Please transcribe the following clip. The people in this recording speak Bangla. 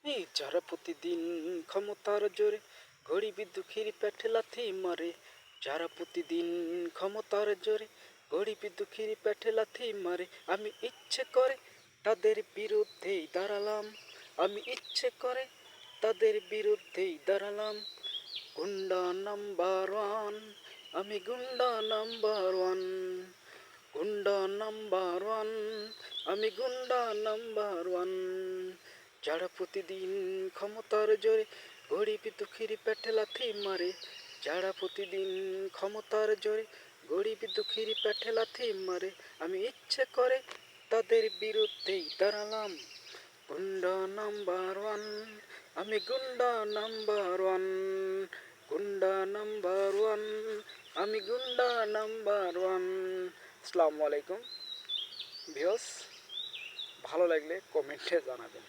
এই যারা প্রতিদিন ক্ষমতার জোরে গরিবি দুঃখীর পেটে লাথি মারে, যারা প্রতিদিন ক্ষমতার জোরে গরিবি দুঃখীর পেটে লাথি মারে, আমি ইচ্ছে করে তাদের বিরুদ্ধেই দাঁড়ালাম, আমি ইচ্ছে করে তাদের বিরুদ্ধেই দাঁড়ালাম। গুন্ডা নাম্বার ওয়ান, আমি গুন্ডা নাম্বার ওয়ান, গুন্ডা নাম্বার ওয়ান, আমি গুন্ডা নাম্বার ওয়ান। যারা প্রতিদিন ক্ষমতার জোরে গরিব দুঃখীর পেটে লাথি মারে, যারা প্রতিদিন ক্ষমতার জোরে গরিব দুঃখীর পেটে লাথি মারে, আমি ইচ্ছে করে তাদের বিরুদ্ধেই দাঁড়ালাম। গুন্ডা নাম্বার ওয়ান, আমি গুন্ডা নাম্বার ওয়ান, গুন্ডা নাম্বার ওয়ান, আমি গুন্ডা নাম্বার ওয়ান। আসসালামু আলাইকুম ভিউয়ার্স, ভালো লাগলে কমেন্টে জানাবেন।